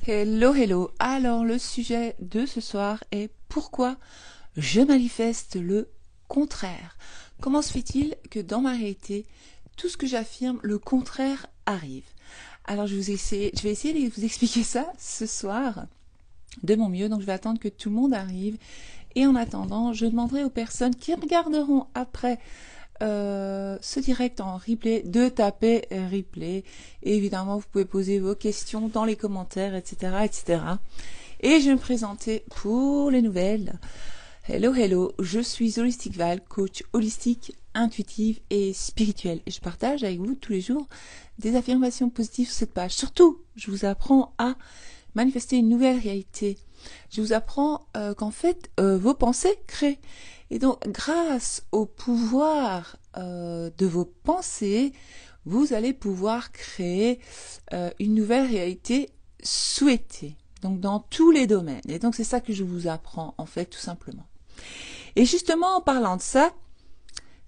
Hello, hello. Alors, le sujet de ce soir est pourquoi je manifeste le contraire. Comment se fait-il que dans ma réalité, tout ce que j'affirme, le contraire arrive? Alors, je vais essayer de vous expliquer ça ce soir de mon mieux. Donc, je vais attendre que tout le monde arrive. Et en attendant, je demanderai aux personnes qui regarderont après ce direct en replay de taper replay. Et évidemment, vous pouvez poser vos questions dans les commentaires, etc., etc. Et je vais me présenter pour les nouvelles. Hello, hello, je suis Holistic Val, coach holistique, intuitive et spirituelle. Et je partage avec vous tous les jours des affirmations positives sur cette page. Surtout, je vous apprends à manifester une nouvelle réalité. Je vous apprends qu'en fait, vos pensées créent. Et donc, grâce au pouvoir de vos pensées, vous allez pouvoir créer une nouvelle réalité souhaitée. Donc, dans tous les domaines. Et donc, c'est ça que je vous apprends, en fait, tout simplement. Et justement, en parlant de ça,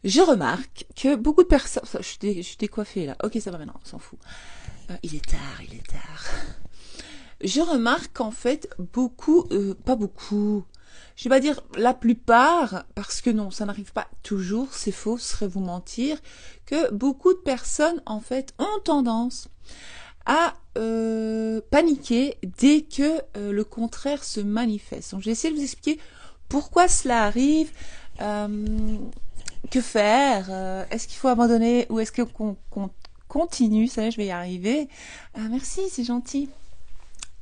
je remarque que beaucoup de personnes... Je suis décoiffée, là. Ok, ça va maintenant, on s'en fout. Il est tard. Je remarque qu'en fait, pas beaucoup... Je vais pas dire la plupart, parce que non, ça n'arrive pas toujours, c'est faux, ce serait vous mentir, que beaucoup de personnes, en fait, ont tendance à paniquer dès que le contraire se manifeste. Donc, je vais essayer de vous expliquer pourquoi cela arrive, que faire, est-ce qu'il faut abandonner ou est-ce qu'on continue, ça je vais y arriver. Merci, c'est gentil.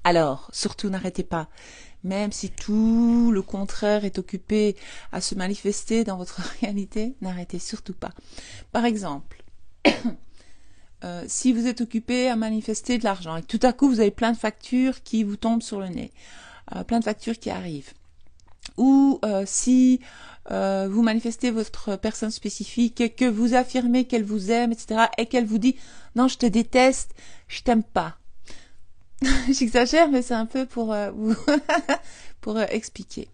Alors, surtout, n'arrêtez pas. Même si tout le contraire est occupé à se manifester dans votre réalité, n'arrêtez surtout pas. Par exemple, si vous êtes occupé à manifester de l'argent et que tout à coup vous avez plein de factures qui vous tombent sur le nez, plein de factures qui arrivent, ou si vous manifestez votre personne spécifique, que vous affirmez qu'elle vous aime, etc., et qu'elle vous dit « Non, je te déteste, je t'aime pas ». J'exagère, mais c'est un peu pour vous pour expliquer.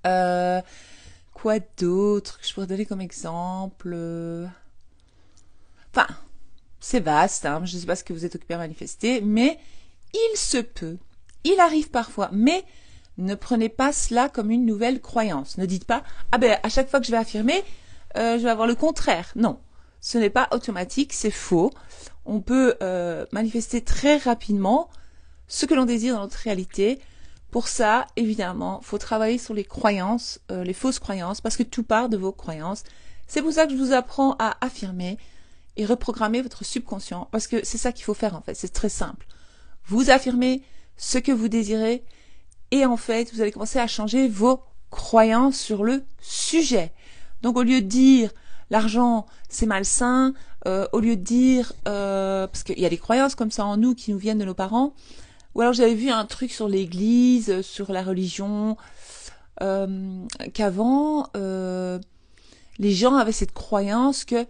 Quoi d'autre que je pourrais donner comme exemple? Enfin, c'est vaste, hein, je ne sais pas ce que vous êtes occupé à manifester, mais il se peut, il arrive parfois, mais ne prenez pas cela comme une nouvelle croyance. Ne dites pas, ah ben à chaque fois que je vais affirmer, je vais avoir le contraire. Non, ce n'est pas automatique, c'est faux. On peut manifester très rapidement ce que l'on désire dans notre réalité. Pour ça, évidemment, il faut travailler sur les croyances, les fausses croyances, parce que tout part de vos croyances. C'est pour ça que je vous apprends à affirmer et reprogrammer votre subconscient, parce que c'est ça qu'il faut faire en fait, c'est très simple. Vous affirmez ce que vous désirez et en fait, vous allez commencer à changer vos croyances sur le sujet. Donc au lieu de dire l'argent c'est malsain, au lieu de dire parce qu'il y a des croyances comme ça en nous qui nous viennent de nos parents, ou alors j'avais vu un truc sur l'église, sur la religion, qu'avant les gens avaient cette croyance que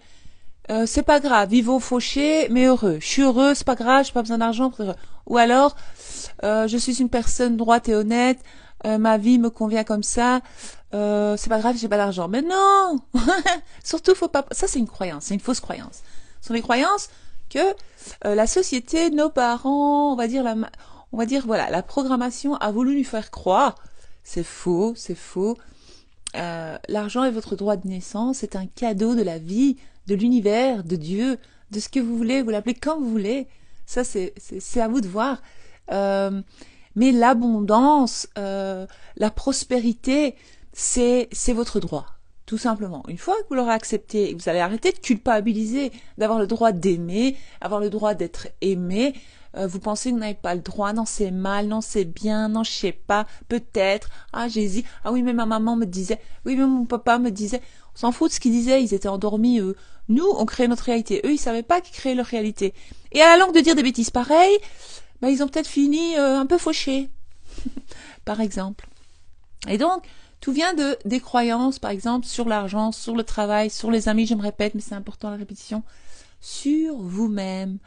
c'est pas grave, vivons fauchés mais heureux. Je suis heureux, c'est pas grave, j'ai pas besoin d'argent pour être heureux. Ou alors je suis une personne droite et honnête, ma vie me convient comme ça, c'est pas grave, j'ai pas d'argent. Mais non, surtout faut pas. Ça c'est une croyance, c'est une fausse croyance. Ce sont des croyances que la société, nos parents, on va dire voilà, la programmation a voulu lui faire croire. C'est faux, c'est faux. L'argent est votre droit de naissance, c'est un cadeau de la vie, de l'univers, de Dieu, de ce que vous voulez, vous l'appelez comme vous voulez. Ça c'est à vous de voir. Mais l'abondance, la prospérité, c'est votre droit, tout simplement. Une fois que vous l'aurez accepté, vous allez arrêter de culpabiliser, d'avoir le droit d'aimer, avoir le droit d'être aimé. Vous pensez que vous n'avez pas le droit, non c'est mal, non c'est bien, non je sais pas, peut-être, ah j'hésite, ah oui mais ma maman me disait, oui mais mon papa me disait, on s'en fout de ce qu'ils disaient, ils étaient endormis eux. Nous, on crée notre réalité, eux ils savaient pas qu'ils créaient leur réalité. Et à la langue de dire des bêtises pareilles, ben, ils ont peut-être fini un peu fauchés, par exemple. Et donc, tout vient des croyances, par exemple, sur l'argent, sur le travail, sur les amis, je me répète, mais c'est important la répétition, sur vous-même,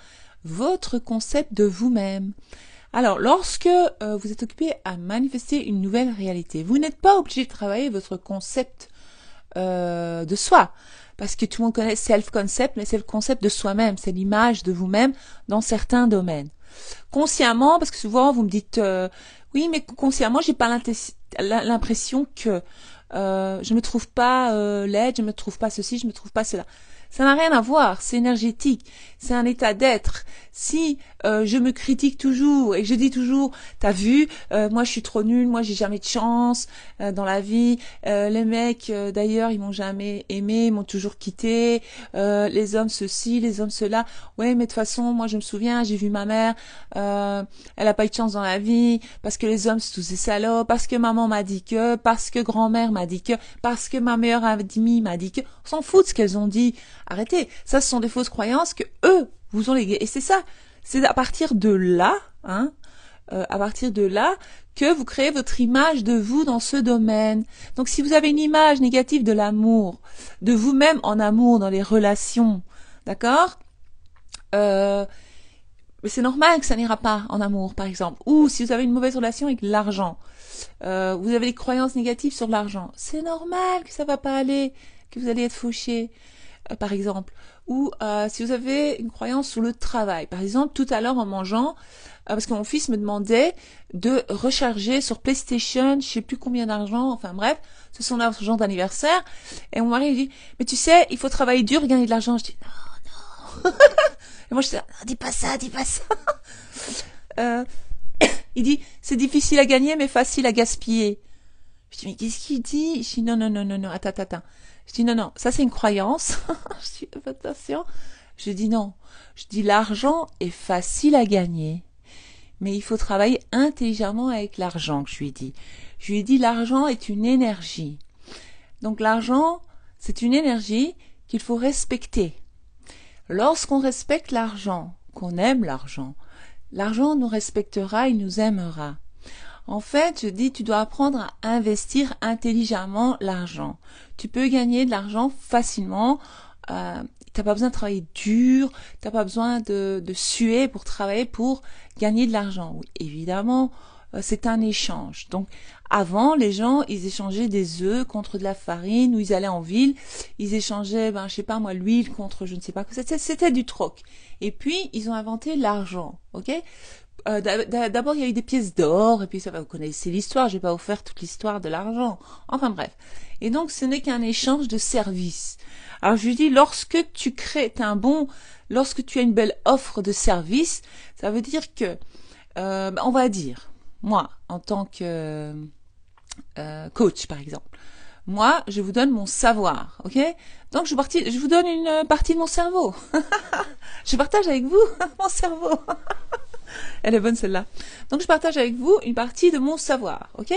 votre concept de vous-même. Alors, lorsque vous êtes occupé à manifester une nouvelle réalité, vous n'êtes pas obligé de travailler votre concept de soi, parce que tout le monde connaît self-concept, mais c'est le concept de soi-même, c'est l'image de vous-même dans certains domaines. consciemment, parce que souvent vous me dites oui, mais consciemment, j'ai pas l'impression que je me trouve pas laide, je me trouve pas ceci, je me trouve pas cela. Ça n'a rien à voir, c'est énergétique, c'est un état d'être. Si je me critique toujours et que je dis toujours, t'as vu, moi je suis trop nulle, moi j'ai jamais de chance dans la vie, les mecs d'ailleurs ils m'ont jamais aimé, ils m'ont toujours quitté, les hommes ceci, les hommes cela. Ouais, mais de toute façon, moi je me souviens, j'ai vu ma mère, elle a pas eu de chance dans la vie parce que les hommes c'est tous des salauds, parce que maman m'a dit que, parce que grand-mère m'a dit que, parce que ma meilleure amie m'a dit que. On s'en fout de ce qu'elles ont dit. Arrêtez, ça ce sont des fausses croyances que eux vous ont léguées. Et c'est ça, c'est à partir de là, à partir de là, que vous créez votre image de vous dans ce domaine. Donc si vous avez une image négative de l'amour, de vous-même en amour, dans les relations, d'accord, mais c'est normal que ça n'ira pas en amour, par exemple. Ou si vous avez une mauvaise relation avec l'argent, vous avez des croyances négatives sur l'argent, c'est normal que ça va pas aller, que vous allez être fauché. Par exemple, ou si vous avez une croyance sur le travail. Par exemple, tout à l'heure en mangeant, parce que mon fils me demandait de recharger sur PlayStation, je sais plus combien d'argent, enfin bref, c'est son argent d'anniversaire, et mon mari il dit, mais tu sais, il faut travailler dur et gagner de l'argent. Je dis, non, non. Et moi je dis, dis pas ça, dis pas ça. Il dit, c'est difficile à gagner, mais facile à gaspiller. Je dis, mais qu'est-ce qu'il dit? Je dis, non, non, non, non, non, attends. Je dis, non, non, ça c'est une croyance. Je dis, attention. Je dis, non. Je dis, l'argent est facile à gagner, mais il faut travailler intelligemment avec l'argent, que je lui ai dit. Je lui ai dit, l'argent est une énergie. Donc l'argent, c'est une énergie qu'il faut respecter. Lorsqu'on respecte l'argent, qu'on aime l'argent, l'argent nous respectera, il nous aimera. En fait, je dis, tu dois apprendre à investir intelligemment l'argent. Tu peux gagner de l'argent facilement. T'as pas besoin de travailler dur. T'as pas besoin de suer pour travailler pour gagner de l'argent. Oui, évidemment, c'est un échange. Donc, avant, les gens, ils échangeaient des œufs contre de la farine, ou ils allaient en ville, ils échangeaient, je sais pas moi, l'huile contre je ne sais pas quoi. C'était du troc. Et puis, ils ont inventé l'argent, ok? D'abord, il y a eu des pièces d'or, et puis ça va, vous connaissez l'histoire, je vais pas vous faire toute l'histoire de l'argent. Enfin bref. Et donc, ce n'est qu'un échange de services. Alors, je lui dis, lorsque tu crées, lorsque tu as une belle offre de service, ça veut dire que, on va dire, moi, en tant que coach, par exemple, moi, je vous donne mon savoir, ok? Donc, je vous donne une partie de mon cerveau. Je partage avec vous mon cerveau. Elle est bonne celle-là. Donc je partage avec vous une partie de mon savoir, ok?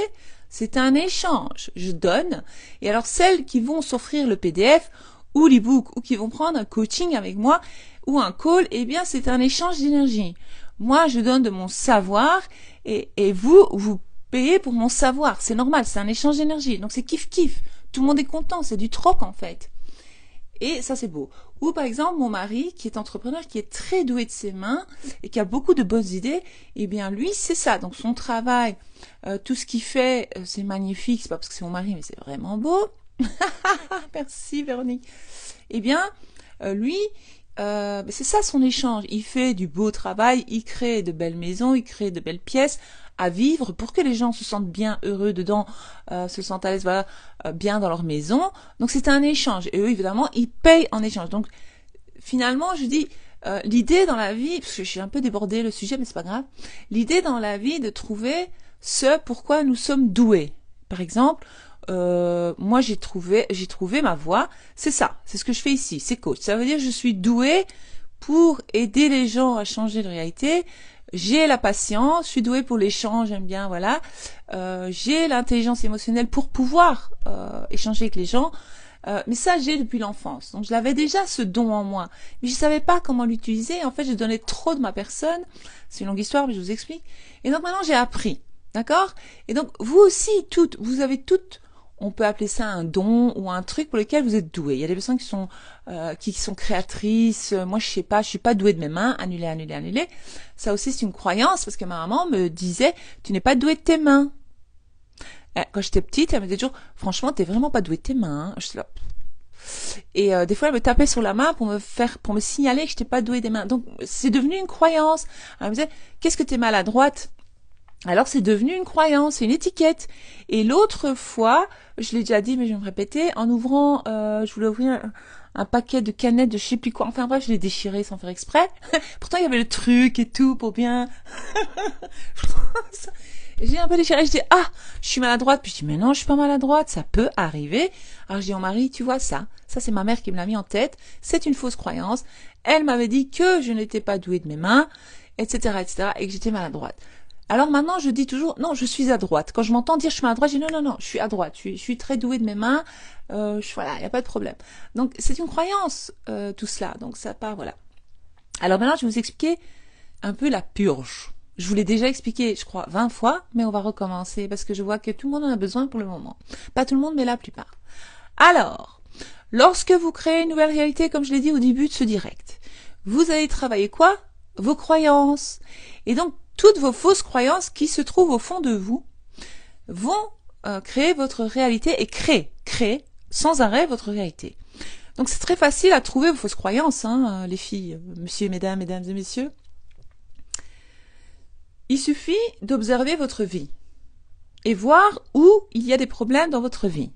C'est un échange. Je donne. Et alors celles qui vont s'offrir le PDF ou l'ebook ou qui vont prendre un coaching avec moi ou un call, eh bien c'est un échange d'énergie. Moi je donne de mon savoir et vous payez pour mon savoir. C'est normal, c'est un échange d'énergie. Donc c'est kiff-kiff. Tout le monde est content, c'est du troc en fait. Et ça, c'est beau. Ou par exemple, mon mari, qui est entrepreneur, qui est très doué de ses mains et qui a beaucoup de bonnes idées, eh bien, lui, c'est ça. Donc, son travail, tout ce qu'il fait, c'est magnifique. C'est pas parce que c'est mon mari, mais c'est vraiment beau. Merci, Véronique. Eh bien, lui, c'est ça son échange. Il fait du beau travail, il crée de belles maisons, il crée de belles pièces à vivre pour que les gens se sentent bien, heureux dedans, se sentent à l'aise, voilà, bien dans leur maison. Donc c'est un échange. Et eux, évidemment, ils payent en échange. Donc finalement, je dis, l'idée dans la vie, parce que je suis un peu débordée le sujet, mais c'est pas grave, l'idée dans la vie de trouver ce pourquoi nous sommes doués. Par exemple, moi j'ai trouvé ma voie, c'est ça, c'est ce que je fais ici, c'est coach. Ça veut dire que je suis douée pour aider les gens à changer de réalité. J'ai la patience, je suis douée pour l'échange, j'aime bien, voilà. J'ai l'intelligence émotionnelle pour pouvoir échanger avec les gens. Mais ça, j'ai depuis l'enfance. Donc, je l'avais déjà, ce don en moi. Mais je savais pas comment l'utiliser. En fait, je donnais trop de ma personne. C'est une longue histoire, mais je vous explique. Et donc, maintenant, j'ai appris. D'accord? Et donc, vous aussi, vous avez toutes, on peut appeler ça un don ou un truc pour lequel vous êtes doué. Il y a des personnes qui sont créatrices. Moi, je sais pas, je suis pas douée de mes mains. Annuler. Ça aussi, c'est une croyance parce que ma maman me disait, tu n'es pas douée de tes mains. Quand j'étais petite, elle me disait toujours, franchement, t'es vraiment pas douée de tes mains. Je suis là, Et des fois, elle me tapait sur la main pour me signaler que j'étais pas douée des mains. Donc, c'est devenu une croyance. Elle me disait, qu'est-ce que t'es maladroite? Alors, c'est devenu une croyance, c'est une étiquette. Et l'autre fois, je l'ai déjà dit, mais je vais me répéter, en ouvrant, je voulais ouvrir un paquet de canettes de je sais plus quoi. Enfin bref, je l'ai déchiré sans faire exprès. Pourtant, il y avait le truc et tout pour bien... J'ai un peu déchiré, je dis, ah, je suis maladroite. Puis je dis, mais non, je suis pas maladroite, ça peut arriver. Alors je dis au mari, tu vois ça c'est ma mère qui me l'a mis en tête, c'est une fausse croyance. Elle m'avait dit que je n'étais pas douée de mes mains, etc., et que j'étais maladroite. Alors maintenant, je dis toujours, non, je suis à droite. Quand je m'entends dire je suis maladroite, je dis non, je suis à droite. Je suis très douée de mes mains. Voilà, il n'y a pas de problème. Donc, c'est une croyance, tout cela. Donc, ça part, voilà. Alors maintenant, je vais vous expliquer un peu la purge. Je vous l'ai déjà expliqué, je crois, 20 fois, mais on va recommencer parce que je vois que tout le monde en a besoin pour le moment. Pas tout le monde, mais la plupart. Alors, lorsque vous créez une nouvelle réalité, comme je l'ai dit au début de ce direct, vous allez travailler quoi? Vos croyances. Et donc, toutes vos fausses croyances qui se trouvent au fond de vous vont créer votre réalité et créer sans arrêt votre réalité. Donc, c'est très facile à trouver vos fausses croyances, hein, les filles, messieurs, mesdames et messieurs. Il suffit d'observer votre vie et voir où il y a des problèmes dans votre vie.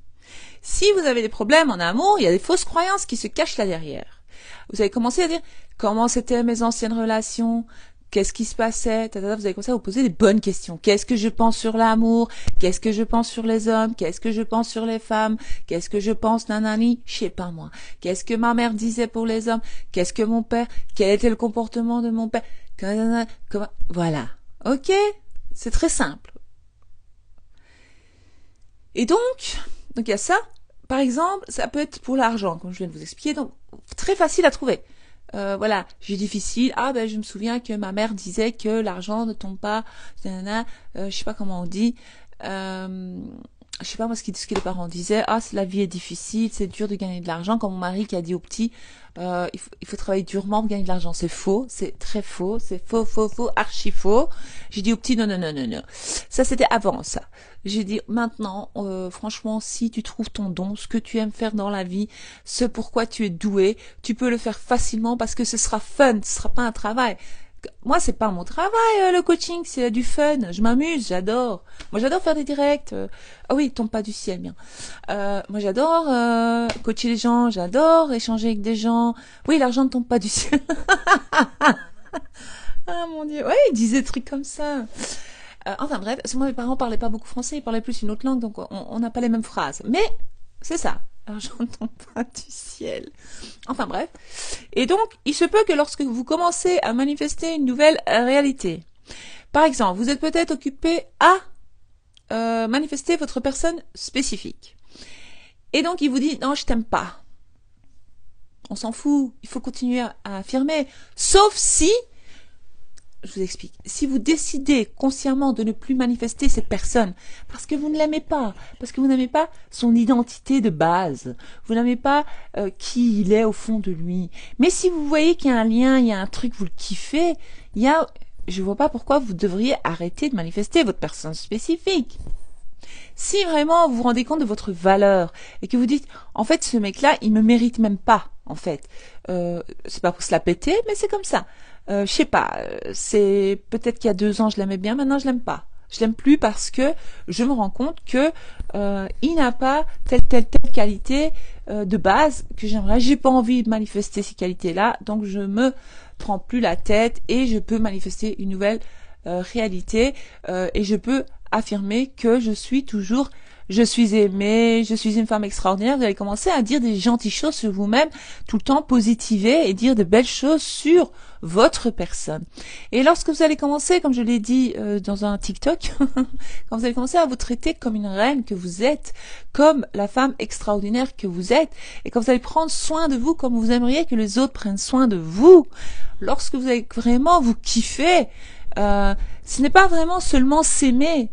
Si vous avez des problèmes en amour, il y a des fausses croyances qui se cachent là derrière. Vous allez commencer à dire comment c'était mes anciennes relations, qu'est-ce qui se passait, vous allez commencer à vous poser des bonnes questions. Qu'est-ce que je pense sur l'amour? Qu'est-ce que je pense sur les hommes? Qu'est-ce que je pense sur les femmes? Qu'est-ce que je pense nanani? Je sais pas moi. Qu'est-ce que ma mère disait pour les hommes? Qu'est-ce que mon père? Quel était le comportement de mon père? Voilà. Ok? C'est très simple. Et donc il y a ça. Par exemple, ça peut être pour l'argent, comme je viens de vous expliquer. Donc, très facile à trouver. Voilà, j'ai difficile. Ah ben, je me souviens que ma mère disait que l'argent ne tombe pas. Je sais pas comment on dit. Je sais pas moi ce que les parents disaient. Ah, la vie est difficile, c'est dur de gagner de l'argent. Comme mon mari qui a dit au petit, il faut travailler durement pour gagner de l'argent. C'est faux, c'est très faux, c'est faux, archi faux. J'ai dit au petit non. Ça c'était avant ça. J'ai dit maintenant, franchement, si tu trouves ton don, ce que tu aimes faire dans la vie, ce pourquoi tu es doué, tu peux le faire facilement parce que ce sera fun, ce sera pas un travail. Moi, c'est pas mon travail, le coaching, c'est du fun. Je m'amuse, j'adore. Moi, j'adore faire des directs. Ah oui, il tombe pas du ciel, bien. Moi, j'adore coacher les gens, j'adore échanger avec des gens. Oui, l'argent ne tombe pas du ciel. Ah mon Dieu, ouais, ils disaient des trucs comme ça. Enfin bref, parce que moi, mes parents parlaient pas beaucoup français, ils parlaient plus une autre langue, donc on n'a pas les mêmes phrases. Mais c'est ça. L'argent ne tombe pas du ciel. Enfin bref. Et donc, il se peut que lorsque vous commencez à manifester une nouvelle réalité, par exemple, vous êtes peut-être occupé à manifester votre personne spécifique. Et donc, il vous dit, non, je t'aime pas. On s'en fout. Il faut continuer à affirmer. Sauf si, je vous explique, si vous décidez consciemment de ne plus manifester cette personne, parce que vous ne l'aimez pas, parce que vous n'aimez pas son identité de base, vous n'aimez pas qui il est au fond de lui, mais si vous voyez qu'il y a un lien, il y a un truc, vous le kiffez, je vois pas pourquoi vous devriez arrêter de manifester votre personne spécifique. Si vraiment vous vous rendez compte de votre valeur et que vous dites, en fait, ce mec-là, il me mérite même pas, en fait. C'est pas pour se la péter, mais c'est comme ça. Je sais pas, c'est peut-être qu'il y a 2 ans je l'aimais bien, maintenant je l'aime pas. Je l'aime plus parce que je me rends compte que il n'a pas telle qualité de base que j'aimerais. J'ai pas envie de manifester ces qualités-là, donc je me prends plus la tête et je peux manifester une nouvelle réalité et je peux affirmer que je suis aimée, je suis une femme extraordinaire. Vous allez commencer à dire des gentilles choses sur vous-même, tout le temps positiver et dire de belles choses sur votre personne. Et lorsque vous allez commencer, comme je l'ai dit dans un TikTok, quand vous allez commencer à vous traiter comme une reine que vous êtes, comme la femme extraordinaire que vous êtes, et quand vous allez prendre soin de vous comme vous aimeriez que les autres prennent soin de vous, lorsque vous allez vraiment vous kiffer, ce n'est pas vraiment seulement s'aimer,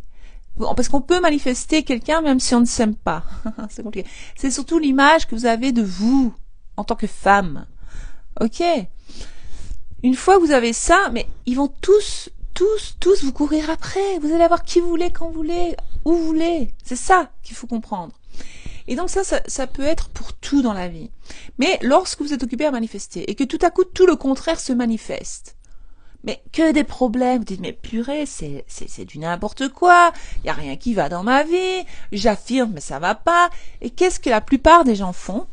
parce qu'on peut manifester quelqu'un même si on ne s'aime pas. C'est compliqué. C'est surtout l'image que vous avez de vous en tant que femme. Ok. Une fois que vous avez ça, mais ils vont tous vous courir après. Vous allez avoir qui vous voulez, quand vous voulez, où vous voulez. C'est ça qu'il faut comprendre. Et donc ça peut être pour tout dans la vie. Mais lorsque vous êtes occupé à manifester et que tout à coup tout le contraire se manifeste, mais que des problèmes, vous dites mais purée, c'est du n'importe quoi, il y a rien qui va dans ma vie, j'affirme mais ça va pas. Et qu'est-ce que la plupart des gens font?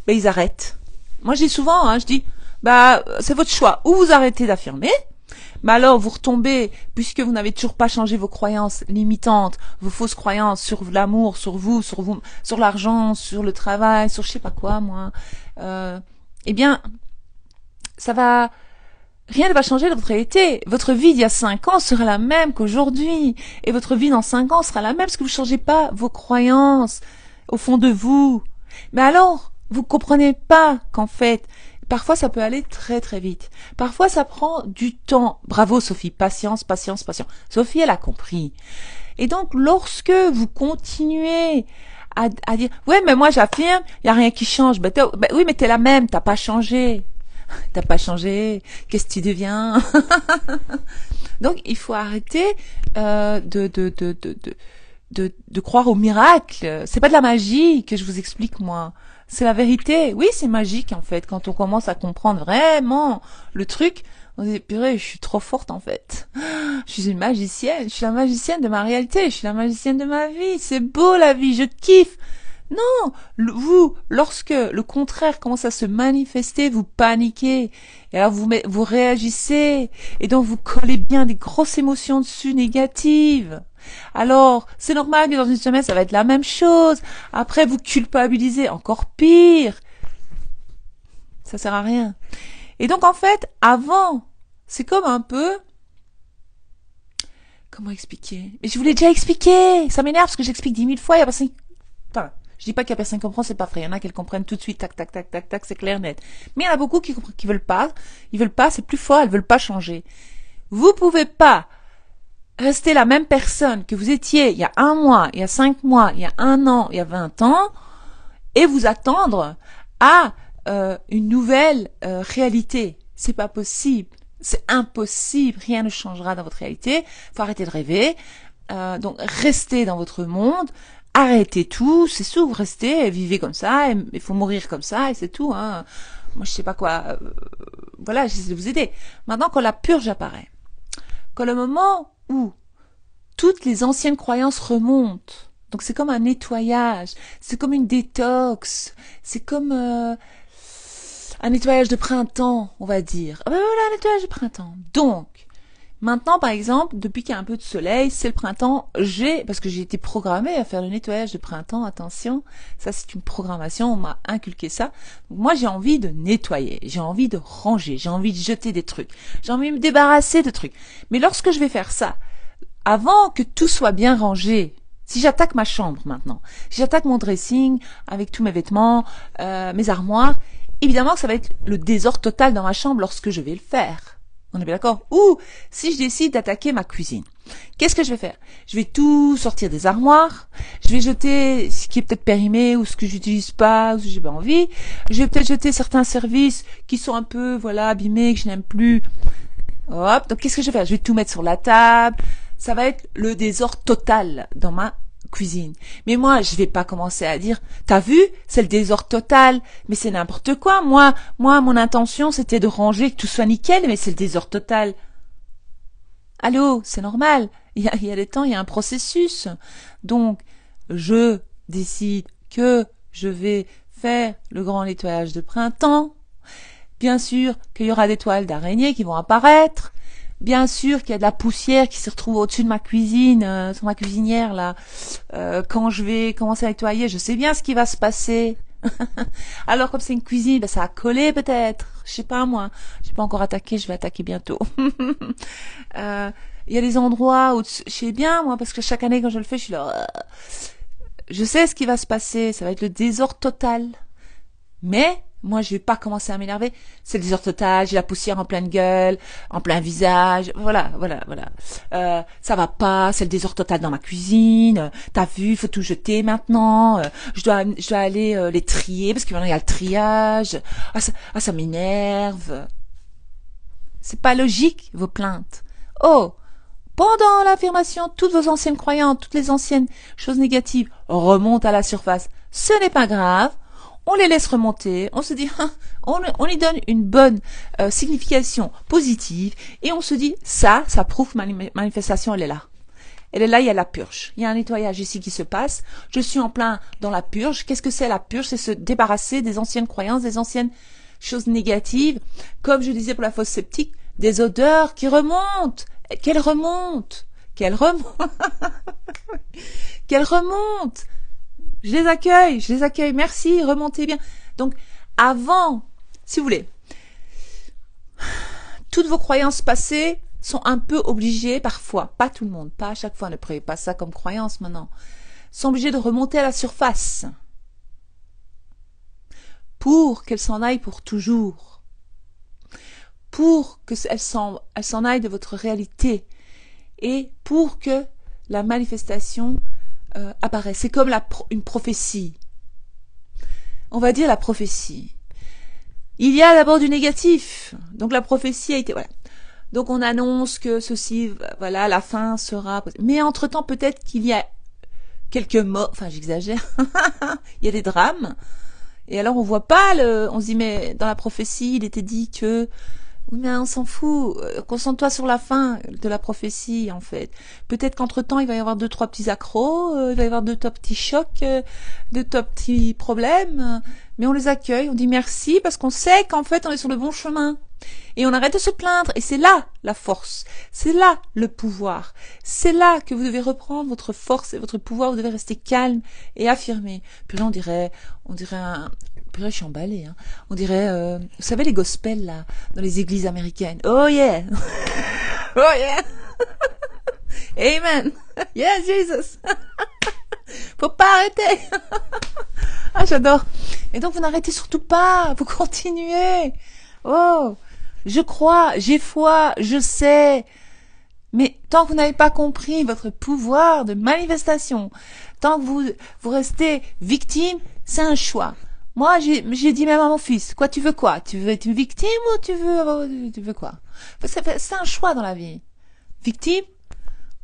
Ben ils arrêtent. Moi je dis souvent, je dis c'est votre choix, ou vous arrêtez d'affirmer, mais alors vous retombez, puisque vous n'avez toujours pas changé vos croyances limitantes, vos fausses croyances sur l'amour, sur vous, sur l'argent, sur le travail, sur je sais pas quoi moi, eh bien rien ne va changer dans votre réalité. Votre vie d'il y a 5 ans sera la même qu'aujourd'hui. Et votre vie dans 5 ans sera la même parce que vous ne changez pas vos croyances au fond de vous. Mais alors, vous comprenez pas qu'en fait, parfois ça peut aller très très vite. Parfois ça prend du temps. Bravo Sophie, patience, patience, patience. Sophie, elle a compris. Et donc, lorsque vous continuez à dire, ouais, mais moi j'affirme, il n'y a rien qui change. Oui, mais t'es la même, t'as pas changé. T'as pas changé, qu'est-ce que tu deviens? Donc il faut arrêter de croire au miracle. C'est pas de la magie que je vous explique moi. C'est la vérité. Oui, c'est magique en fait. Quand on commence à comprendre vraiment le truc, on dit purée, je suis trop forte en fait. Je suis une magicienne. Je suis la magicienne de ma réalité. Je suis la magicienne de ma vie. C'est beau la vie. Je kiffe. Non, vous, lorsque le contraire commence à se manifester, vous paniquez, et alors vous réagissez, et donc vous collez bien des grosses émotions dessus négatives. Alors, c'est normal que dans une semaine, ça va être la même chose. Après, vous culpabilisez, encore pire. Ça sert à rien. Et donc, en fait, avant, c'est comme un peu... Comment expliquer? Mais je vous l'ai déjà expliqué. Ça m'énerve parce que j'explique 10 000 fois, il y a personne... Enfin, je dis pas qu'il y a personne qui comprend, c'est pas vrai. Il y en a qui le comprennent tout de suite, tac, tac, tac, tac, tac, c'est clair, net. Mais il y en a beaucoup qui veulent pas. Ils veulent pas, c'est plus fort, elles veulent pas changer. Vous pouvez pas rester la même personne que vous étiez il y a 1 mois, il y a 5 mois, il y a 1 an, il y a 20 ans, et vous attendre à une nouvelle réalité. C'est pas possible. C'est impossible. Rien ne changera dans votre réalité. Faut arrêter de rêver. Donc, restez dans votre monde. Arrêtez tout, c'est tout, vous restez, vivez comme ça, il faut mourir comme ça, et c'est tout, hein. Moi, je sais pas quoi, voilà, j'essaie de vous aider. Maintenant, quand la purge apparaît, quand le moment où toutes les anciennes croyances remontent, donc c'est comme un nettoyage, c'est comme une détox, c'est comme un nettoyage de printemps, on va dire. Ah ben voilà, un nettoyage de printemps. Donc, maintenant, par exemple, depuis qu'il y a un peu de soleil, c'est le printemps, parce que j'ai été programmée à faire le nettoyage de printemps, attention, ça c'est une programmation, on m'a inculqué ça. Donc, moi j'ai envie de nettoyer, j'ai envie de ranger, j'ai envie de jeter des trucs, j'ai envie de me débarrasser de trucs. Mais lorsque je vais faire ça, avant que tout soit bien rangé, si j'attaque ma chambre maintenant, si j'attaque mon dressing avec tous mes vêtements, mes armoires, évidemment que ça va être le désordre total dans ma chambre lorsque je vais le faire. On est bien d'accord? Ou si je décide d'attaquer ma cuisine, qu'est-ce que je vais faire? Je vais tout sortir des armoires, je vais jeter ce qui est peut-être périmé ou ce que j'utilise pas ou ce que j'ai pas envie. Je vais peut-être jeter certains services qui sont un peu abîmés, que je n'aime plus. Hop, donc qu'est-ce que je vais faire? Je vais tout mettre sur la table. Ça va être le désordre total dans ma cuisine. Mais moi, je vais pas commencer à dire, t'as vu, c'est le désordre total, mais c'est n'importe quoi. Moi, mon intention, c'était de ranger, que tout soit nickel, mais c'est le désordre total. Allô, c'est normal. Il y a des temps, il y a un processus. Donc, je décide que je vais faire le grand nettoyage de printemps. Bien sûr qu'il y aura des toiles d'araignée qui vont apparaître. Bien sûr qu'il y a de la poussière qui se retrouve au-dessus de ma cuisine, sur ma cuisinière là. Quand je vais commencer à nettoyer, je sais bien ce qui va se passer. Alors comme c'est une cuisine, ben, ça a collé peut-être. Je sais pas moi. J'ai pas encore attaqué, je vais attaquer bientôt. Il y a des endroits où je sais bien moi parce que chaque année quand je le fais, je suis là. Je sais ce qui va se passer. Ça va être le désordre total. Mais moi, je vais pas commencer à m'énerver. C'est le désordre total, j'ai la poussière en pleine gueule, en plein visage. Voilà. Ça va pas, c'est le désordre total dans ma cuisine. T'as vu, il faut tout jeter maintenant. Je dois aller les trier parce qu'il y a le triage. Ça m'énerve. C'est pas logique, vos plaintes. Oh! Pendant l'affirmation, toutes vos anciennes croyances, toutes les anciennes choses négatives remontent à la surface. Ce n'est pas grave. On les laisse remonter. On se dit, on y donne une bonne signification positive. Et on se dit, ça prouve que ma manifestation, elle est là. Elle est là, il y a la purge. Il y a un nettoyage ici qui se passe. Je suis en plein dans la purge. Qu'est-ce que c'est la purge? C'est se débarrasser des anciennes croyances, des anciennes choses négatives. Comme je disais pour la fosse septique, des odeurs qui remontent. Qu'elles remontent. Qu'elles remontent. Qu'elles remontent. Je les accueille. Merci, remontez bien. Donc, avant, si vous voulez, toutes vos croyances passées sont un peu obligés parfois, pas tout le monde, pas à chaque fois, ne prenez pas ça comme croyance maintenant, sont obligés de remonter à la surface pour qu'elles s'en aillent pour toujours, pour qu'elles s'en aillent de votre réalité et pour que la manifestation apparaisse. C'est comme une prophétie. On va dire la prophétie. Il y a d'abord du négatif. Donc la prophétie a été... Voilà. Donc on annonce que ceci, voilà, la fin sera... Mais entre-temps, peut-être qu'il y a quelques morts, enfin j'exagère, il y a des drames. Et alors on voit pas on se dit, mais dans la prophétie, il était dit que... Oui, mais on s'en fout. Concentre-toi sur la fin de la prophétie, en fait. Peut-être qu'entre-temps, il va y avoir 2-3 petits accros, il va y avoir 2-3 petits chocs, 2-3 petits problèmes. Mais on les accueille, on dit merci, parce qu'on sait qu'en fait, on est sur le bon chemin. Et on arrête de se plaindre. Et c'est là la force. C'est là le pouvoir. C'est là que vous devez reprendre votre force et votre pouvoir. Vous devez rester calme et affirmé. Puis là, on dirait Puis là, je suis emballée. Hein. On dirait, vous savez, les gospels, là, dans les églises américaines. Oh yeah! Oh yeah! Amen! Yeah, Jesus! Faut pas arrêter! Ah, j'adore! Et donc, vous n'arrêtez surtout pas! Vous continuez! Oh! Je crois, j'ai foi, je sais! Mais tant que vous n'avez pas compris votre pouvoir de manifestation, tant que vous restez victime, c'est un choix. Moi, j'ai dit même à mon fils, tu veux quoi? Tu veux être une victime ou tu veux quoi? C'est un choix dans la vie. Victime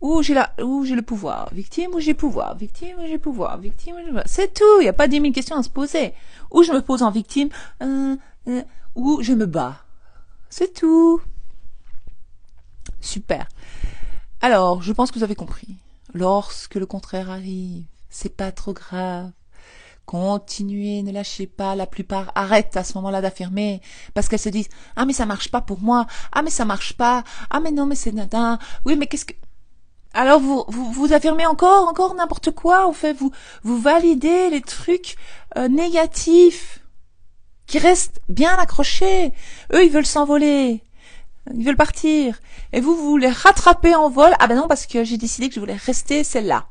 ou j'ai le pouvoir. Victime ou j'ai pouvoir. Victime ou j'ai pouvoir. Victime ou j'ai pouvoir. C'est tout. Il n'y a pas 10 000 questions à se poser. Ou je me pose en victime, ou je me bats. C'est tout. Super. Alors, je pense que vous avez compris. Lorsque le contraire arrive, c'est pas trop grave. Continuez, ne lâchez pas. La plupart arrêtent à ce moment-là d'affirmer parce qu'elles se disent « Ah, mais ça marche pas pour moi. Ah, mais ça marche pas. Ah, mais non, mais c'est nada. Oui, mais qu'est-ce que... » Alors, vous affirmez encore n'importe quoi. En fait, vous validez les trucs négatifs qui restent bien accrochés. Eux, ils veulent s'envoler. Ils veulent partir. Et vous les rattrapez en vol. Ah ben non, parce que j'ai décidé que je voulais rester celle-là.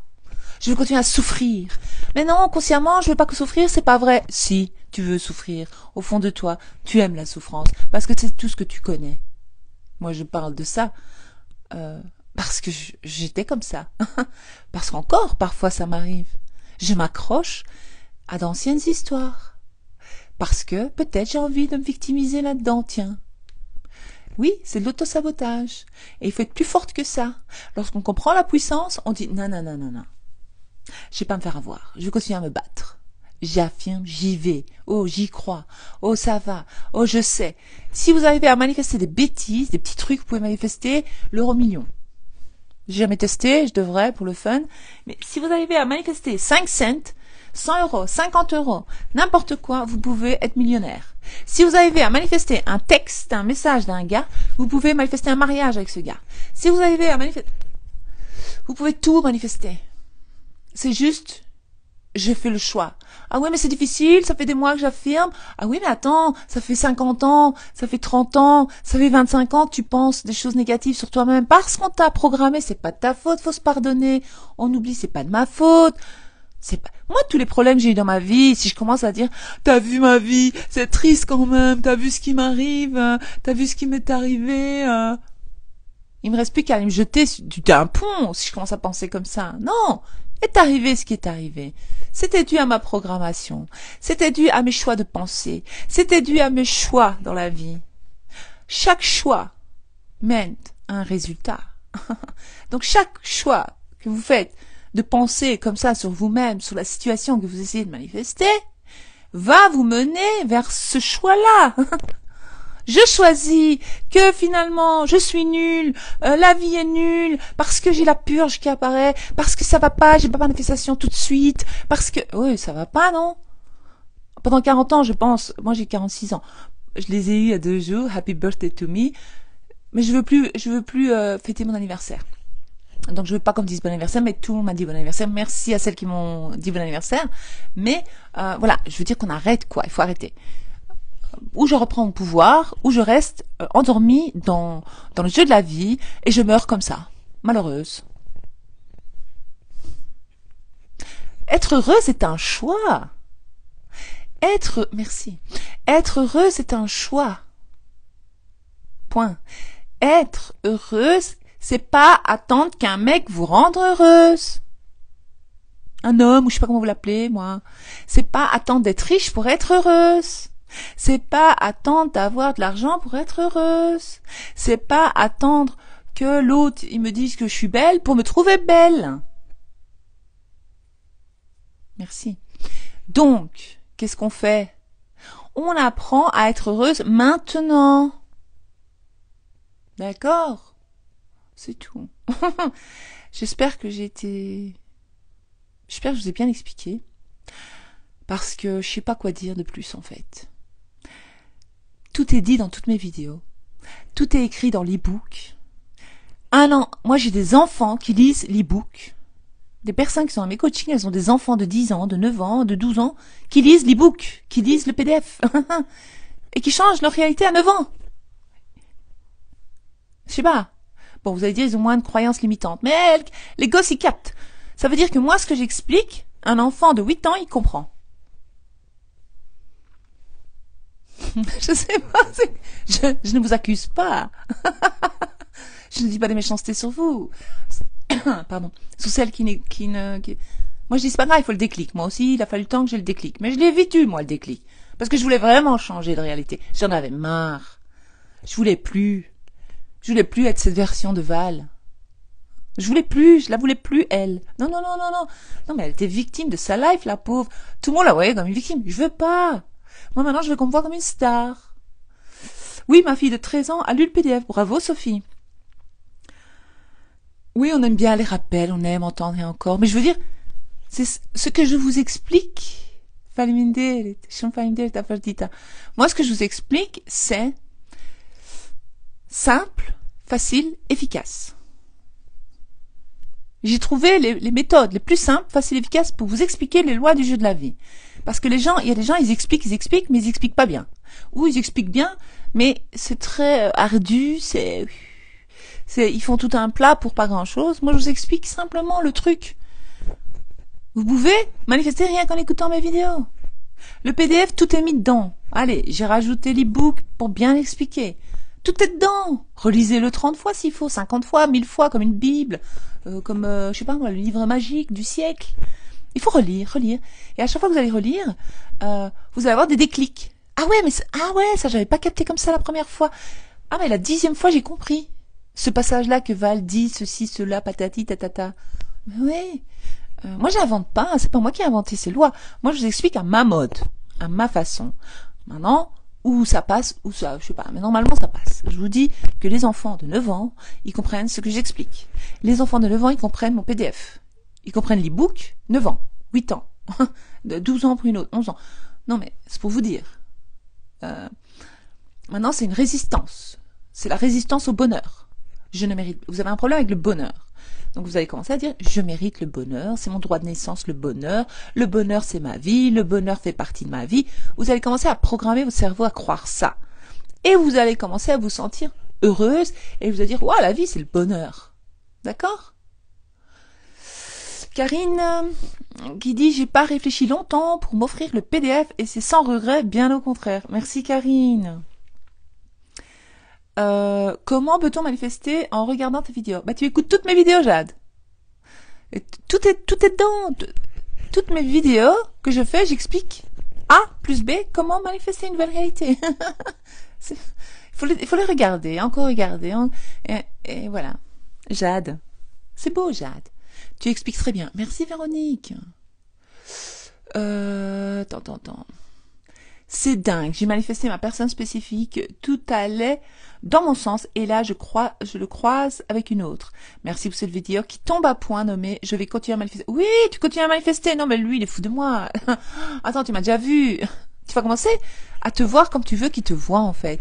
Je veux continuer à souffrir. Mais non, consciemment, je veux pas que souffrir, c'est pas vrai. Si, tu veux souffrir. Au fond de toi, tu aimes la souffrance. Parce que c'est tout ce que tu connais. Moi, je parle de ça parce que j'étais comme ça. Parce qu'encore, parfois, ça m'arrive. Je m'accroche à d'anciennes histoires. Parce que peut-être j'ai envie de me victimiser là-dedans, tiens. Oui, c'est de l'autosabotage. Et il faut être plus forte que ça. Lorsqu'on comprend la puissance, on dit non, non, non, non, non. Je vais pas me faire avoir. Je vais continuer à me battre. J'affirme, j'y vais. Oh, j'y crois. Oh, ça va. Oh, je sais. Si vous arrivez à manifester des bêtises, des petits trucs, vous pouvez manifester l'euro-million. J'ai jamais testé, je devrais pour le fun. Mais si vous arrivez à manifester 5 cents, 100 euros, 50 euros, n'importe quoi, vous pouvez être millionnaire. Si vous arrivez à manifester un texte, un message d'un gars, vous pouvez manifester un mariage avec ce gars. Si vous arrivez à manifester... Vous pouvez tout manifester. C'est juste, j'ai fait le choix. Ah oui, mais c'est difficile, ça fait des mois que j'affirme. Ah oui, mais attends, ça fait 50 ans, ça fait 30 ans, ça fait 25 ans que tu penses des choses négatives sur toi-même parce qu'on t'a programmé, c'est pas de ta faute, faut se pardonner. On oublie, c'est pas de ma faute. Moi, tous les problèmes que j'ai eu dans ma vie, si je commence à dire, t'as vu ma vie, c'est triste quand même, t'as vu ce qui m'arrive, t'as vu ce qui m'est arrivé, il me reste plus qu'à aller me jeter d'un pont si je commence à penser comme ça. Non! Est arrivé ce qui est arrivé. C'était dû à ma programmation. C'était dû à mes choix de pensée. C'était dû à mes choix dans la vie. Chaque choix mène à un résultat. Donc chaque choix que vous faites de penser comme ça sur vous-même, sur la situation que vous essayez de manifester, va vous mener vers ce choix-là. Je choisis que finalement je suis nulle, la vie est nulle, parce que j'ai la purge qui apparaît, parce que ça va pas, j'ai pas manifestation tout de suite, parce que... Oui, ça va pas, non? Pendant 40 ans, je pense, moi j'ai 46 ans, je les ai eus il y a 2 jours, happy birthday to me, mais je veux plus fêter mon anniversaire. Donc je veux pas qu'on me dise bon anniversaire, mais tout le monde m'a dit bon anniversaire. Merci à celles qui m'ont dit bon anniversaire. Mais voilà, je veux dire qu'on arrête quoi. Il faut arrêter. Ou je reprends mon pouvoir, ou je reste endormie dans le jeu de la vie et je meurs comme ça, malheureuse. Être heureuse c'est un choix. Merci. Être heureuse c'est un choix. Point. Être heureuse, c'est pas attendre qu'un mec vous rende heureuse. Un homme, ou je sais pas comment vous l'appelez, moi. C'est pas attendre d'être riche pour être heureuse. C'est pas attendre d'avoir de l'argent pour être heureuse. C'est pas attendre que l'autre, il me dise que je suis belle pour me trouver belle. Merci. Donc, qu'est-ce qu'on fait? On apprend à être heureuse maintenant. D'accord? C'est tout. J'espère que je vous ai bien expliqué. Parce que je sais pas quoi dire de plus, en fait. Tout est dit dans toutes mes vidéos. Tout est écrit dans l'e-book. Moi j'ai des enfants qui lisent l'e-book. Des personnes qui sont dans mes coachings, elles ont des enfants de 10 ans, de 9 ans, de 12 ans, qui lisent l'e-book, qui lisent le PDF. Et qui changent leur réalité à 9 ans. Je sais pas. Bon, vous allez dire, ils ont moins de croyances limitantes. Mais les gosses, ils captent. Ça veut dire que moi, ce que j'explique, un enfant de 8 ans, il comprend. Je sais pas, je ne vous accuse pas. Je ne dis pas des méchancetés sur vous. Pardon. Sur celles qui ne... Moi, je dis, c'est pas grave, il faut le déclic. Moi aussi, il a fallu le temps que j'ai le déclic. Mais je l'ai vite eu, moi, le déclic. Parce que je voulais vraiment changer de réalité. J'en avais marre. Je voulais plus être cette version de Val. Je la voulais plus, elle. Non. Non, mais elle était victime de sa life, la pauvre. Tout le monde la voyait comme une victime. Je veux pas. Moi, maintenant, je veux qu'on me voit comme une star. Oui, ma fille de 13 ans a lu le PDF. Bravo, Sophie. Oui, on aime bien les rappels, on aime entendre et encore. Mais je veux dire, c'est ce que je vous explique. Moi, ce que je vous explique, c'est simple, facile, efficace. J'ai trouvé les méthodes les plus simples, faciles, efficaces pour vous expliquer les lois du jeu de la vie. Parce que il y a des gens, ils expliquent, mais ils expliquent pas bien. Ou ils expliquent bien, mais c'est très ardu, ils font tout un plat pour pas grand chose. Moi, je vous explique simplement le truc. Vous pouvez manifester rien qu'en écoutant mes vidéos. Le PDF, tout est mis dedans. Allez, j'ai rajouté l'e-book pour bien l'expliquer. Tout est dedans. Relisez-le 30 fois s'il faut, 50 fois, 1000 fois, comme une Bible, comme, je sais pas moi, le livre magique du siècle. Il faut relire. Et à chaque fois que vous allez relire, vous allez avoir des déclics. Ah ouais, ça j'avais pas capté comme ça la première fois. Ah mais la 10e fois j'ai compris. Ce passage-là que Val dit, ceci, cela, patati, tatata. Oui. Moi j'invente pas, c'est pas moi qui ai inventé ces lois. Moi je vous explique à ma mode, à ma façon. Maintenant, où ça passe, où ça, je sais pas, mais normalement ça passe. Je vous dis que les enfants de 9 ans, ils comprennent ce que j'explique. Les enfants de 9 ans, ils comprennent mon PDF. Ils comprennent l'e-book, 9 ans, 8 ans, 12 ans pour une autre, 11 ans. Non mais, c'est pour vous dire. Maintenant, c'est une résistance. C'est la résistance au bonheur. Je ne mérite. Vous avez un problème avec le bonheur. Donc vous allez commencer à dire, je mérite le bonheur, c'est mon droit de naissance le bonheur c'est ma vie, le bonheur fait partie de ma vie. Vous allez commencer à programmer votre cerveau à croire ça. Et vous allez commencer à vous sentir heureuse et vous allez dire, waouh, la vie c'est le bonheur. D'accord? Karine qui dit, j'ai pas réfléchi longtemps pour m'offrir le PDF et c'est sans regret, bien au contraire. Merci Karine. Comment peut-on manifester en regardant tes vidéos? Bah tu écoutes toutes mes vidéos, Jade. Et tout est dedans. Toutes mes vidéos que je fais, j'explique A plus B comment manifester une nouvelle réalité. Il faut les regarder, encore regarder. Et voilà. Jade. C'est beau, Jade. Tu expliques très bien. Merci Véronique. Attends. C'est dingue. J'ai manifesté ma personne spécifique. Tout allait dans mon sens. Et là, je le croise avec une autre. Merci pour cette vidéo qui tombe à point nommé. Je vais continuer à manifester. Oui, tu continues à manifester. Non, mais lui, il est fou de moi. Attends, tu m'as déjà vu. Tu vas commencer à te voir comme tu veux qu'il te voit, en fait.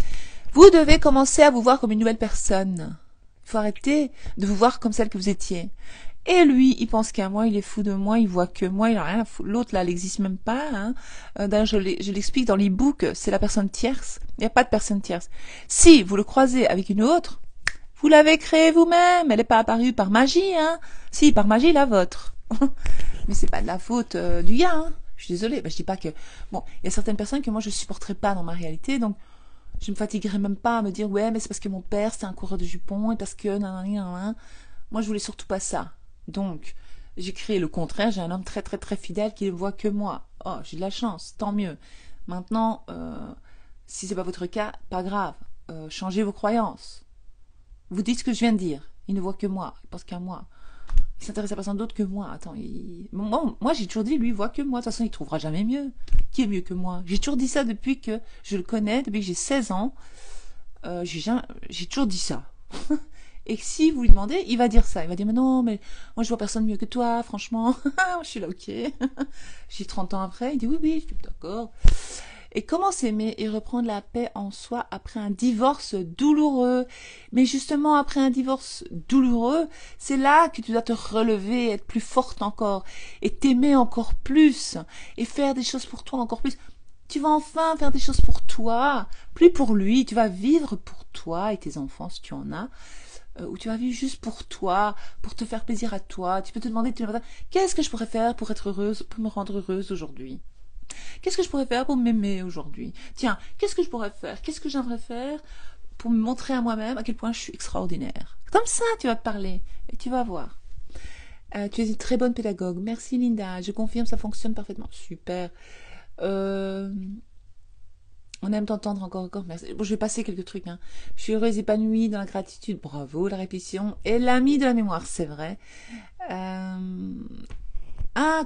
Vous devez commencer à vous voir comme une nouvelle personne. Il faut arrêter de vous voir comme celle que vous étiez. Et lui, il pense qu'à moi, il est fou de moi, il voit que moi, il a rien à foutre. L'autre, là, il n'existe même pas. Hein. D'ailleurs, je l'explique dans l'e-book, c'est la personne tierce. Il n'y a pas de personne tierce. Si vous le croisez avec une autre, vous l'avez créée vous-même. Elle n'est pas apparue par magie. Hein. Si, par magie, la vôtre. Mais c'est pas de la faute du gars. Hein. Je suis désolée. Je dis pas que... Bon, il y a certaines personnes que moi, je supporterai pas dans ma réalité. Donc, je me fatiguerai même pas à me dire, ouais, mais c'est parce que mon père, c'était un coureur de jupons et parce que... Nan. Moi, je voulais surtout pas ça. Donc, j'ai créé le contraire. J'ai un homme très, très, très fidèle qui ne voit que moi. Oh, j'ai de la chance. Tant mieux. Maintenant, si c'est pas votre cas, pas grave. Changez vos croyances. Vous dites ce que je viens de dire. Il ne voit que moi. Il pense qu'à moi. Il s'intéresse à personne d'autre que moi. Attends, moi, j'ai toujours dit, lui, il voit que moi. De toute façon, il trouvera jamais mieux. Qui est mieux que moi? J'ai toujours dit ça depuis que je le connais, depuis que j'ai 16 ans. J'ai toujours dit ça. Et si vous lui demandez, il va dire ça. Il va dire, mais non, mais moi je vois personne mieux que toi, franchement. Je suis là, ok. J'ai 30 ans après. Il dit, oui, je suis d'accord. Et comment s'aimer et reprendre la paix en soi après un divorce douloureux? Mais justement, après un divorce douloureux, c'est là que tu dois te relever, être plus forte encore, et t'aimer encore plus, et faire des choses pour toi encore plus. Tu vas enfin faire des choses pour toi, plus pour lui. Tu vas vivre pour toi et tes enfants, si tu en as. Où tu vas vivre juste pour toi, pour te faire plaisir à toi. Tu peux te demander tous les matins, qu'est-ce que je pourrais faire pour être heureuse, pour me rendre heureuse aujourd'hui? Qu'est-ce que je pourrais faire pour m'aimer aujourd'hui? Tiens, qu'est-ce que je pourrais faire? Qu'est-ce que j'aimerais faire pour me montrer à moi-même à quel point je suis extraordinaire? Comme ça, tu vas te parler et tu vas voir. Tu es une très bonne pédagogue. Merci Linda, je confirme, ça fonctionne parfaitement. Super. On aime t'entendre encore, merci. Bon, je vais passer quelques trucs. Hein. Je suis heureuse, épanouie dans la gratitude. Bravo, la répétition. Et l'ami de la mémoire, c'est vrai. Ah,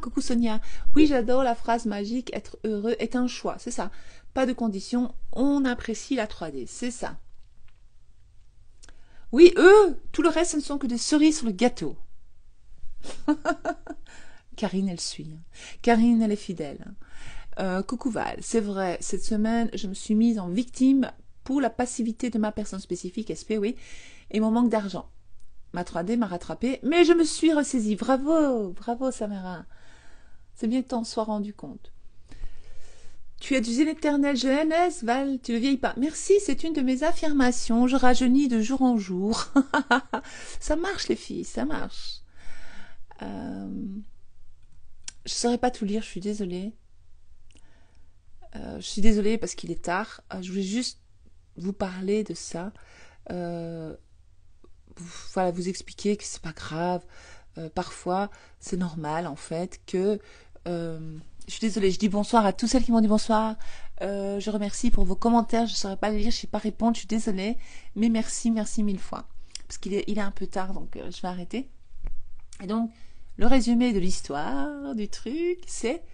coucou Sonia. Oui, j'adore la phrase magique. Être heureux est un choix. C'est ça. Pas de condition. On apprécie la 3D. C'est ça. Oui, tout le reste, ce ne sont que des cerises sur le gâteau. Karine, elle suit. Karine, elle est fidèle. Coucou Val, c'est vrai, cette semaine, je me suis mise en victime pour la passivité de ma personne spécifique, SP, oui, et mon manque d'argent. Ma 3D m'a rattrapée, mais je me suis ressaisie. Bravo Samara. C'est bien que t'en sois rendu compte. Tu es d'une éternelle jeunesse, Val, tu ne vieillis pas. Merci, c'est une de mes affirmations. Je rajeunis de jour en jour. Ça marche, les filles, ça marche. Je ne saurais pas tout lire, je suis désolée. Je suis désolée parce qu'il est tard. Je voulais juste vous parler de ça. Voilà, vous expliquer que c'est pas grave. Parfois, c'est normal en fait que. Je suis désolée. Je dis bonsoir à tous celles qui m'ont dit bonsoir. Je remercie pour vos commentaires. Je ne saurais pas les lire, je ne sais pas répondre. Je suis désolée, mais merci mille fois. Parce qu'il est un peu tard, donc je vais arrêter. Et donc, le résumé de l'histoire du truc, c'est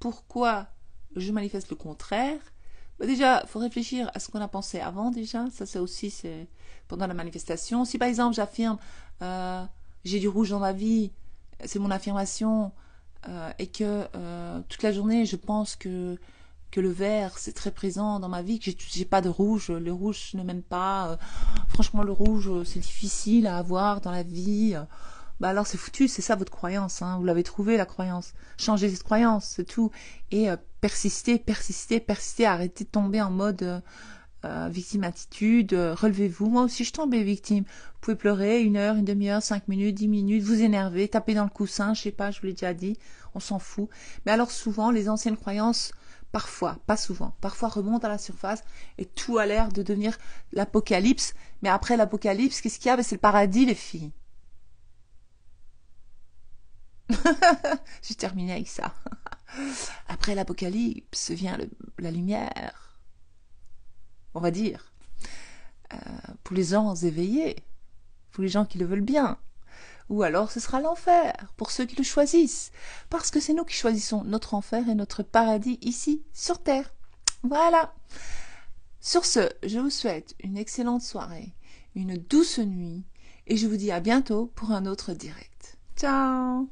pourquoi je manifeste le contraire. Déjà, il faut réfléchir à ce qu'on a pensé avant déjà. Ça aussi, c'est pendant la manifestation. Si par exemple, j'affirme j'ai du rouge dans ma vie, c'est mon affirmation, et que toute la journée, je pense que le vert, c'est très présent dans ma vie, que j'ai pas de rouge, le rouge, je ne m'aime pas. Franchement, le rouge, c'est difficile à avoir dans la vie. Bah alors c'est foutu, c'est ça votre croyance, hein. Vous l'avez trouvé la croyance. Changez cette croyance, c'est tout. Et persistez, arrêtez de tomber en mode victime attitude, relevez-vous. Moi aussi je tombais victime. Vous pouvez pleurer 1 heure, une demi-heure, 5 minutes, 10 minutes, vous énerver, taper dans le coussin, je sais pas, je vous l'ai déjà dit, on s'en fout. Mais alors souvent, les anciennes croyances, parfois, pas souvent, parfois remontent à la surface et tout a l'air de devenir l'apocalypse. Mais après l'apocalypse, qu'est-ce qu'il y a? C'est le paradis, les filles. J'ai terminé avec ça. Après l'apocalypse vient la lumière, on va dire, pour les gens éveillés, pour les gens qui le veulent bien. ou alors ce sera l'enfer pour ceux qui le choisissent, parce que c'est nous qui choisissons notre enfer et notre paradis ici, sur Terre. Voilà. Sur ce, je vous souhaite une excellente soirée, une douce nuit, et je vous dis à bientôt pour un autre direct. Ciao!